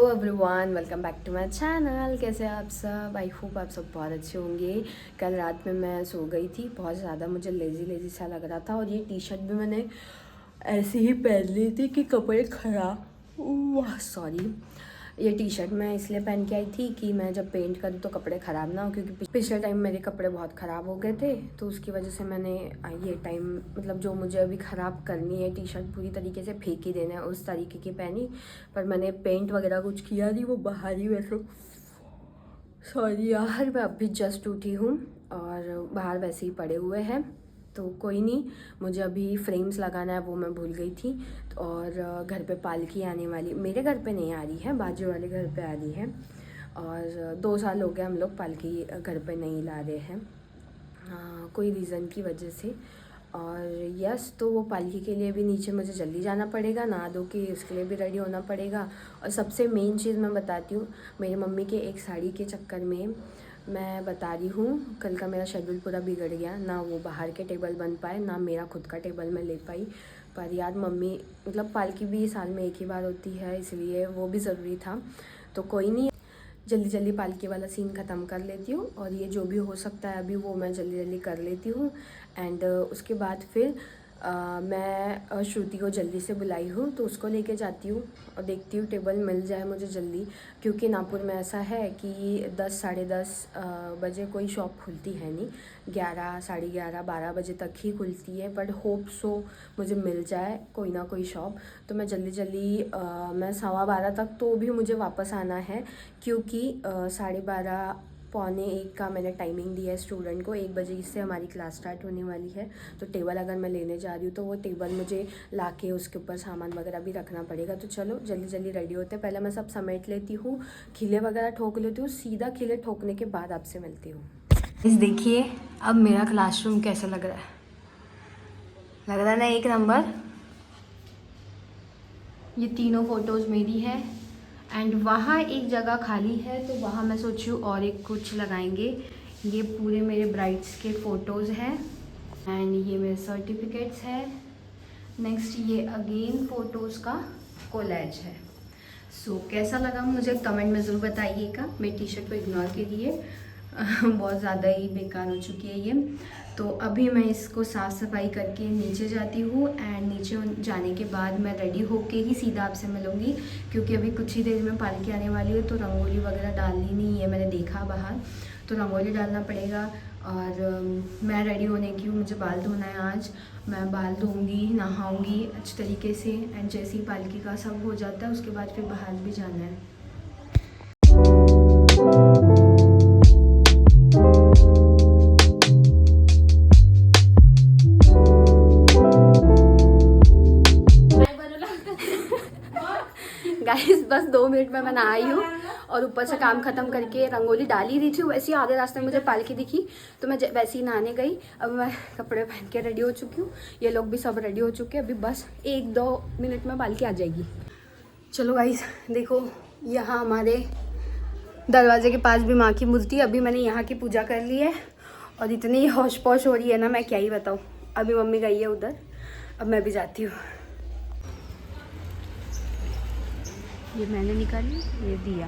Everyone, welcome back to my channel. कैसे हैं आप सब? आई होप आप सब बहुत अच्छे होंगे। कल रात में मैं सो गई थी, बहुत ज़्यादा मुझे लेज़ी सा लग रहा था और ये टी शर्ट भी मैंने ऐसे ही पहन ली थी कि कपड़े ख़राब सॉरी ये टी शर्ट मैं इसलिए पहन के आई थी कि मैं जब पेंट करूँ तो कपड़े ख़राब ना हो, क्योंकि पिछले टाइम मेरे कपड़े बहुत ख़राब हो गए थे, तो उसकी वजह से मैंने ये टाइम मतलब जो मुझे अभी ख़राब करनी है टी शर्ट पूरी तरीके से फेंक ही देना है उस तरीके की पहनी। पर मैंने पेंट वगैरह कुछ किया नहीं, वो बाहर ही वैसे सॉरी यार, मैं अभी जस्ट उठी हूँ और बाहर वैसे ही पड़े हुए हैं, तो कोई नहीं। मुझे अभी फ्रेम्स लगाना है, वो मैं भूल गई थी। और घर पे पालकी आने वाली, मेरे घर पे नहीं आ रही है, बाजू वाले घर पे आ रही है। और 2 साल हो गए हम लोग पालकी घर पे नहीं ला रहे हैं, कोई रीज़न की वजह से। और यस, तो वो पालकी के लिए भी नीचे मुझे जल्दी जाना पड़ेगा, नहा धो के उसके लिए भी रेडी होना पड़ेगा। और सबसे मेन चीज़ मैं बताती हूँ, मेरी मम्मी के एक साड़ी के चक्कर में मैं बता रही हूँ, कल का मेरा शेड्यूल पूरा बिगड़ गया। ना वो बाहर के टेबल बन पाए, ना मेरा खुद का टेबल मैं ले पाई। पर यार मम्मी मतलब पालकी भी साल में एक ही बार होती है, इसलिए वो भी ज़रूरी था। तो कोई नहीं, जल्दी जल्दी पालकी वाला सीन ख़त्म कर लेती हूँ और ये जो भी हो सकता है अभी वो मैं जल्दी जल्दी कर लेती हूँ। एंड उसके बाद फिर मैं श्रुति को जल्दी से बुलाई हूँ, तो उसको लेके जाती हूँ और देखती हूँ टेबल मिल जाए मुझे जल्दी, क्योंकि नागपुर में ऐसा है कि 10 साढ़े 10 बजे कोई शॉप खुलती है नहीं, 11 साढ़े 11 12 बजे तक ही खुलती है। बट होप सो मुझे मिल जाए कोई ना कोई शॉप, तो मैं जल्दी जल्दी मैं 12:15 तक तो भी मुझे वापस आना है, क्योंकि 12:30 पौने 1 का मैंने टाइमिंग दिया है स्टूडेंट को। 1 बजे से हमारी क्लास स्टार्ट होने वाली है, तो टेबल अगर मैं लेने जा रही हूँ तो वो टेबल मुझे लाके उसके ऊपर सामान वगैरह भी रखना पड़ेगा। तो चलो जल्दी जल्दी रेडी होते हैं, पहले मैं सब समेट लेती हूँ, खिले वगैरह ठोक लेती हूँ, सीधा खिले ठोकने के बाद आपसे मिलती हूँ। इस देखिए अब मेरा क्लासरूम कैसा लग रहा है, लग रहा है ना एक नंबर। ये तीनों फ़ोटोज़ मेरी है एंड वहाँ एक जगह खाली है, तो वहाँ मैं सोची हूँ और एक कुछ लगाएंगे। ये पूरे मेरे ब्राइड्स के फ़ोटोज़ हैं एंड ये मेरे सर्टिफिकेट्स है। नेक्स्ट ये अगेन फ़ोटोज़ का कोलैज है। सो कैसा लगा मुझे कमेंट में ज़रूर बताइएगा। मेरी टी शर्ट को इग्नोर कीजिए, बहुत ज़्यादा ही बेकार हो चुकी है ये। तो अभी मैं इसको साफ़ सफाई करके नीचे जाती हूँ एंड नीचे जाने के बाद मैं रेडी होके ही सीधा आपसे मिलूँगी, क्योंकि अभी कुछ ही देर में पालकी आने वाली है, तो रंगोली वगैरह डालनी नहीं है, मैंने देखा बाहर, तो रंगोली डालना पड़ेगा। और मैं रेडी होने की हूँ, मुझे बाल धोना है आज, मैं बाल धोऊँगी, नहाऊँगी अच्छे तरीके से एंड जैसे ही पालकी का सब हो जाता है उसके बाद फिर बाहर भी जाना है। गाइस बस 2 मिनट में मैं नहाई हूँ और ऊपर से काम खत्म करके रंगोली डाल ही रही थी, वैसे ही आधे रास्ते में मुझे पालकी दिखी, तो मैं वैसे ही नहाने गई। अब मैं कपड़े पहन के रेडी हो चुकी हूँ, ये लोग भी सब रेडी हो चुके हैं, अभी बस 1-2 मिनट में पालकी आ जाएगी। चलो गाइस देखो, यहाँ हमारे दरवाजे के पास भी माँ की मूर्ति, अभी मैंने यहाँ की पूजा कर ली है और इतनी होश पोश हो रही है ना, मैं क्या ही बताऊँ। अभी मम्मी गई है उधर, अब मैं भी जाती हूँ। ये मैंने निकाली, ये दिया।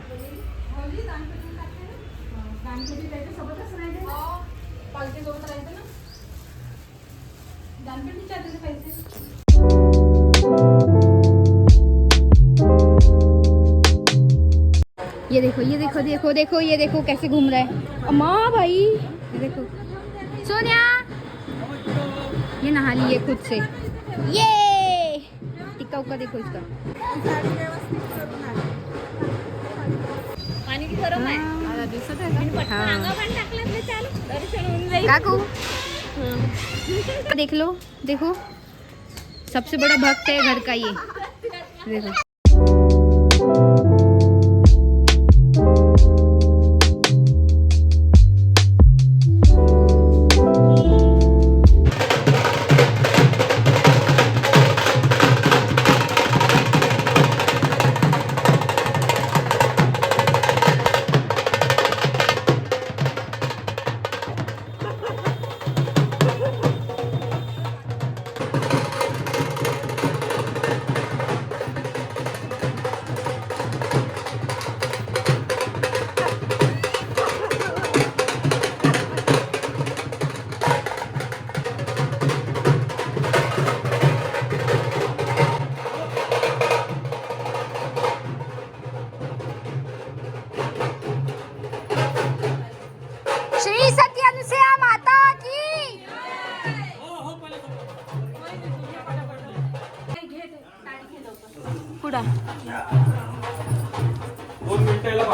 ये देखो ये देखो देखो देखो ये देखो कैसे घूम रहा है अम्मा भाई, ये देखो सोनिया, ये नहा ली है खुद से, ये टिक्का उक्का देखो इसका। पाणी गरम आहे, दिसत आहे काकू, देख लो देखो, सबसे बड़ा भक्त है घर का ये, देखो।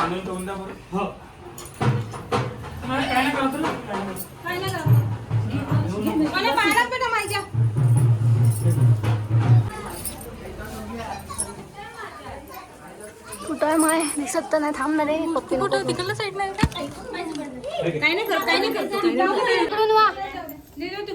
आणून ठेवून द्या बरं. हो. तुम्हाला काय नाही करत ना? काय नाही करत. मला पाण्यात बेटा माझ्या. कुठं आहे माय दिसत तर नाही. थांब ना रे पप्पी नको. तिकडल्या साईड नाही काय नाही करत काय नाही करत. तिकडून वा. तिकडून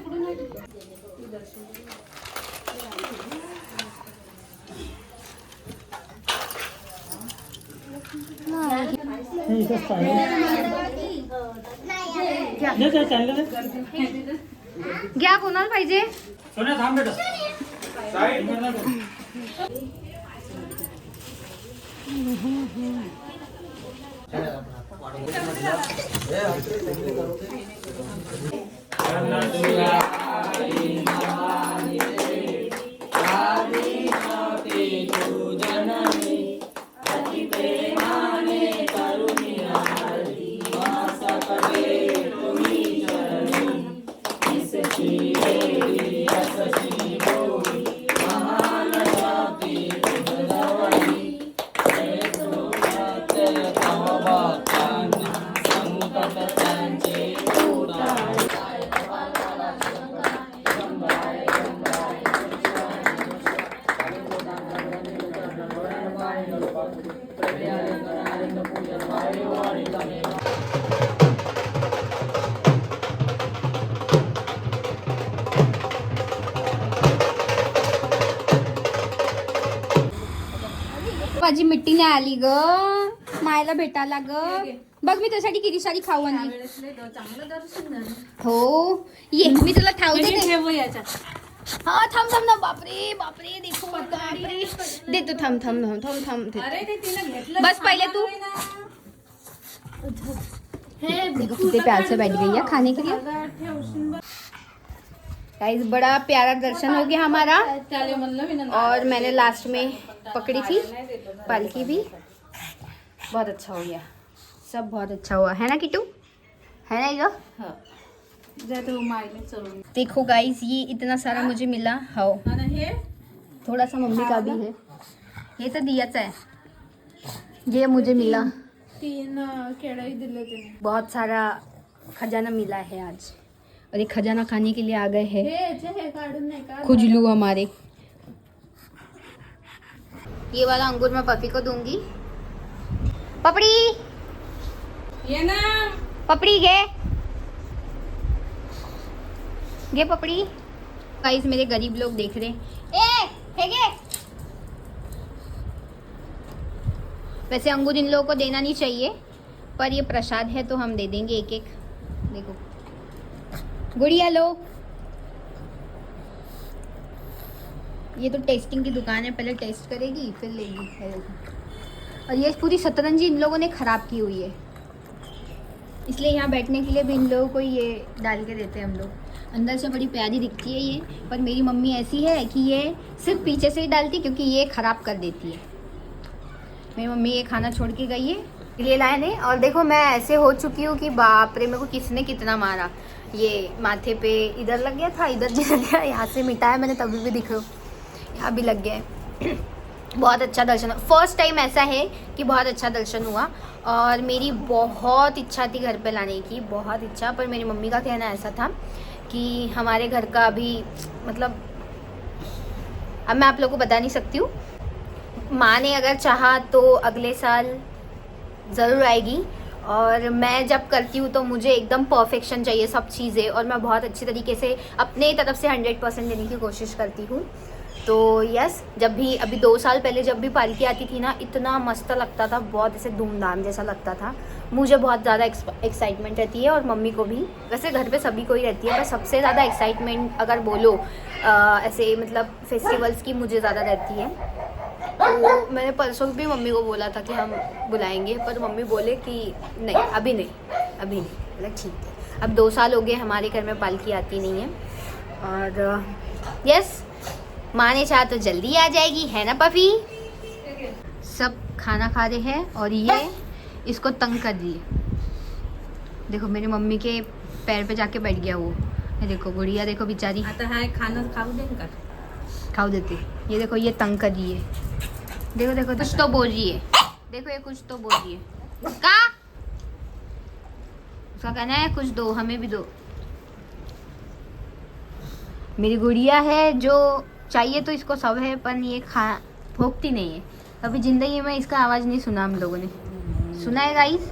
घ्या कोणाला पाहिजे. सोन्या थांब बेटा. साईड माझी मिट्टी नाही आली ग मायला भेटायला ग. बघ मी त्यासाठी किती सारी खाऊ आणली. हो ये मी तुला ठावते हा थांब थांब ना. बापरे बापरे देखो बापरे. देतो थांब थांब थांब थांब थांब. बस पहले तू. देखो कितने प्यार से बैठ गई है खाने के लिए. गाइस बड़ा प्यारा दर्शन हो गया हमारा. और मैंने लास्ट में पकड़ी थी पालकी भी. बहुत अच्छा हो गया. सब बहुत अच्छा हुआ है ना किटू. है ना ये. देखो गाइस ये इतना सारा मुझे मिला. हाँ थोड़ा सा मम्मी का भी है. ये तो दियाच है. ये मुझे मिला. 3 केळी दिले तिने. बहुत सारा खजाना मिला है आज. और ये खजाना खाने के लिए आ गए हैं हे काढून नाही का. खुजलू हमारे. ये वाला अंगूर मैं पपी को दूंगी. पपड़ी ये ना पपड़ी गे पपड़ी. गाइस मेरे गरीब लोग देख रहे. हे गे. वैसे अंगूर इन लोगों को देना नहीं चाहिए पर ये प्रसाद है तो हम दे देंगे एक एक. देखो गुड़िया लो. ये तो टेस्टिंग की दुकान है. पहले टेस्ट करेगी फिर लेगी. और ये पूरी सतरंजी इन लोगों ने ख़राब की हुई है इसलिए यहाँ बैठने के लिए भी इन लोगों को ये डाल के देते हैं हम लोग. अंदर से बड़ी प्यारी दिखती है ये पर मेरी मम्मी ऐसी है कि ये सिर्फ पीछे से ही डालती क्योंकि ये ख़राब कर देती है. मेरी मम्मी ये खाना छोड़ के गई है लिए लाए नहीं. और देखो मैं ऐसे हो चुकी हूँ कि बाप रे मेरे को किसने कितना मारा. ये माथे पे इधर लग गया था इधर भी लग गया. यहाँ से मिटाया मैंने तभी भी दिख रहा. यहाँ भी लग गया है. बहुत अच्छा दर्शन. फर्स्ट टाइम ऐसा है कि बहुत अच्छा दर्शन हुआ. और मेरी बहुत इच्छा थी घर पे लाने की. बहुत इच्छा. पर मेरी मम्मी का कहना ऐसा था कि हमारे घर का अभी मतलब अब मैं आप लोगों को बता नहीं सकती हूँ. माँ ने अगर चाहा तो अगले साल ज़रूर आएगी. और मैं जब करती हूँ तो मुझे एकदम परफेक्शन चाहिए सब चीज़ें. और मैं बहुत अच्छी तरीके से अपने तरफ से 100% देने की कोशिश करती हूँ. तो यस जब भी अभी 2 साल पहले जब भी पालकी आती थी ना इतना मस्त लगता था. बहुत ऐसे धूमधाम जैसा लगता था. मुझे बहुत ज़्यादा एक्साइटमेंट रहती है और मम्मी को भी. वैसे घर पे सभी को ही रहती है पर सबसे ज़्यादा एक्साइटमेंट अगर बोलो ऐसे मतलब फेस्टिवल्स की मुझे ज़्यादा रहती है. तो मैंने परसों भी मम्मी को बोला था कि हम बुलाएंगे पर मम्मी बोले कि नहीं अभी नहीं. मतलब ठीक है. अब 2 साल हो गए हमारे घर में पालकी आती नहीं है. और यस माँ ने चाहा तो जल्दी आ जाएगी है ना पफी. सब खाना खा रहे हैं और ये इसको तंग कर दिए. देखो मेरी मम्मी के पैर पे जाके बैठ गया वो. ये देखो गुड़िया देखो बेचारी. आता है खाना खाऊ देन का. खाओ देते. ये देखो ये तंग कर रही है. देखो देखो कुछ तो बोल रही है. देखो ये कुछ तो बोल रही है. उसका कहना है कुछ दो, हमें भी दो। मेरी गुड़िया है जो चाहिए तो इसको सब है, पर ये भोगती नहीं है। अभी जिंदगी में इसका आवाज नहीं सुना हम लोगों ने। सुना है गाइस?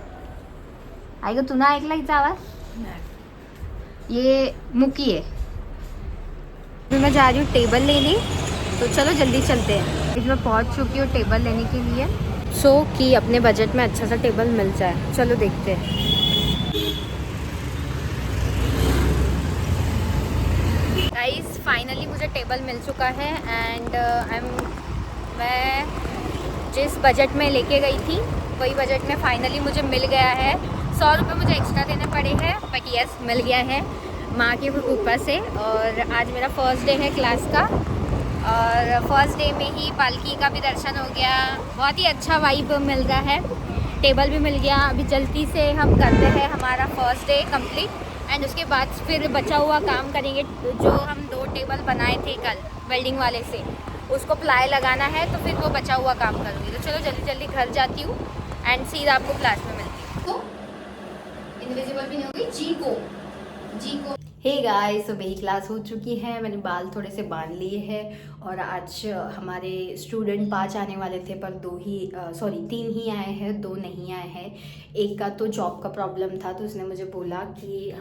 आएगा तू ना ऐकला इसका आवाज? ये मुकी है। फिर मैं जा रही हूँ टेबल लेने, तो चलो जल्दी चलते हैं। इसमें पहुँच चुकी हूँ टेबल लेने के लिए, कि अपने बजट में अच्छा सा टेबल मिल जाए। चलो देखते हैं। गाइस फाइनली मुझे टेबल मिल चुका है एंड मैं जिस बजट में लेके गई थी वही बजट में फाइनली मुझे मिल गया है। 100 रुपये मुझे एक्स्ट्रा देने पड़े हैं, बट यस मिल गया है माँ के ऊपर से। और आज मेरा फर्स्ट डे है क्लास का, और फर्स्ट डे में ही पालकी का भी दर्शन हो गया। बहुत ही अच्छा वाइब मिल रहा है, टेबल भी मिल गया। अभी जल्दी से हम करते हैं हमारा फर्स्ट डे कंप्लीट, एंड उसके बाद फिर बचा हुआ काम करेंगे। जो हम 2 टेबल बनाए थे कल वेल्डिंग वाले से, उसको प्लाई लगाना है, तो फिर वो बचा हुआ काम करूँगी। तो चलो जल्दी जल्दी घर जाती हूँ एंड सीधा आपको क्लास में मिलती हूँ। इनविजिबल भी नहीं होगी जी को। हे गाइस, तो मेरी क्लास हो चुकी है। मैंने बाल थोड़े से बांध लिए हैं, और आज हमारे स्टूडेंट 5 आने वाले थे, पर 3 ही आए हैं, 2 नहीं आए हैं। एक का तो जॉब का प्रॉब्लम था, तो उसने मुझे बोला कि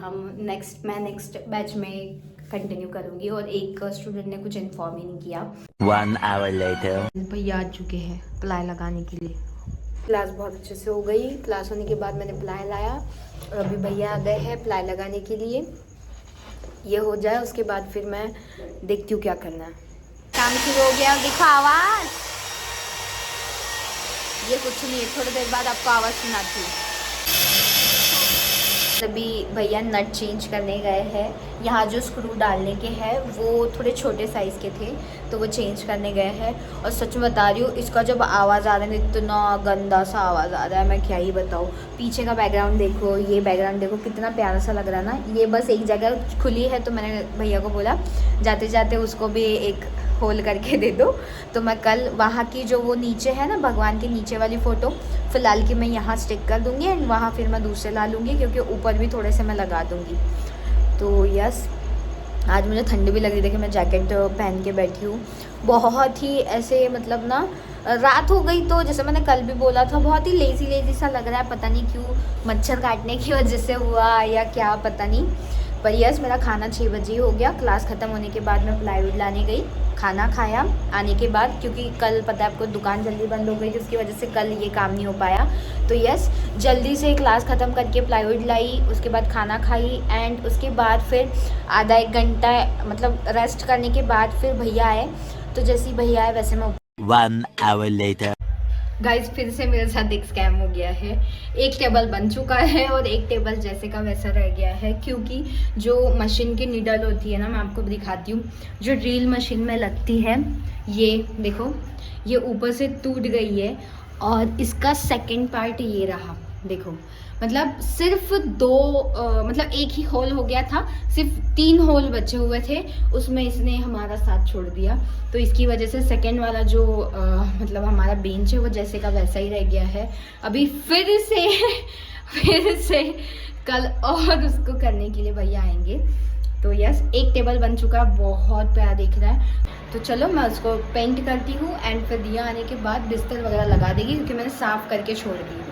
मैं नेक्स्ट बैच में कंटिन्यू करूँगी, और एक स्टूडेंट ने कुछ इन्फॉर्म ही नहीं किया। 1 hour later. भैया आ चुके हैं प्लाई लगाने के लिए। क्लास बहुत अच्छे से हो गई। क्लास होने के बाद मैंने प्लाई लाया, और अभी भैया आ गए हैं प्लाई लगाने के लिए। ये हो जाए उसके बाद फिर मैं देखती हूँ क्या करना है। काम शुरू हो गया, देखो आवाज़। ये कुछ नहीं है, थोड़ी देर बाद आपको आवाज़ सुनाती हूँ। अभी भैया नट चेंज करने गए हैं। यहाँ जो स्क्रू डालने के हैं वो थोड़े छोटे साइज़ के थे, तो वो चेंज करने गए हैं। और सच में बता रही हूँ, इसका जब आवाज़ आ रहा है इतना गंदा सा आवाज़ आ रहा है, मैं क्या ही बताऊँ। पीछे का बैकग्राउंड देखो, ये बैकग्राउंड देखो, कितना प्यारा सा लग रहा है ना। ये बस एक जगह खुली है, तो मैंने भैया को बोला जाते जाते उसको भी एक होल करके दे दो। तो मैं कल वहाँ की जो वो नीचे है ना, भगवान के नीचे वाली फ़ोटो फ़िलहाल की मैं यहाँ स्टिक कर दूँगी, एंड वहाँ फिर मैं दूसरे ला लूँगी, क्योंकि ऊपर भी थोड़े से मैं लगा दूँगी। तो यस, आज मुझे ठंडी भी लग रही। देखिए मैं जैकेट पहन के बैठी हूँ। बहुत ही ऐसे मतलब ना, रात हो गई, तो जैसे मैंने कल भी बोला था, बहुत ही लेज़ी सा लग रहा है। पता नहीं क्यों, मच्छर काटने की वजह से हुआ या क्या, पता नहीं। पर यस, मेरा खाना 6 बजे हो गया। क्लास ख़त्म होने के बाद मैं प्लाईवुड लाने गई, खाना खाया आने के बाद, क्योंकि कल पता है आपको दुकान जल्दी बंद हो गई थी, उसकी वजह से कल ये काम नहीं हो पाया। तो यस, जल्दी से क्लास ख़त्म करके प्लाईवुड लाई, उसके बाद खाना खाई, एंड उसके बाद फिर आधा 1 घंटा मतलब रेस्ट करने के बाद फिर भैया आए। तो जैसे ही भैया आए वैसे मैं 1 hour later. गाइस फिर से मेरे साथ एक स्कैम हो गया है। एक टेबल बन चुका है और एक टेबल जैसे का वैसा रह गया है, क्योंकि जो मशीन की नीडल होती है ना, मैं आपको दिखाती हूँ, जो ड्रिल मशीन में लगती है, ये देखो, ये ऊपर से टूट गई है। और इसका सेकंड पार्ट ये रहा, देखो, मतलब सिर्फ 2 मतलब एक ही होल हो गया था, सिर्फ 3 होल बचे हुए थे, उसमें इसने हमारा साथ छोड़ दिया। तो इसकी वजह से सेकंड वाला जो मतलब हमारा बेंच है वो जैसे का वैसा ही रह गया है। अभी फिर से कल और उसको करने के लिए भैया आएंगे। तो यस, एक टेबल बन चुका है, बहुत प्यारा दिख रहा है। तो चलो मैं उसको पेंट करती हूँ, एंड फिर दिया आने के बाद बिस्तर वगैरह लगा देगी, क्योंकि मैंने साफ़ करके छोड़ दी।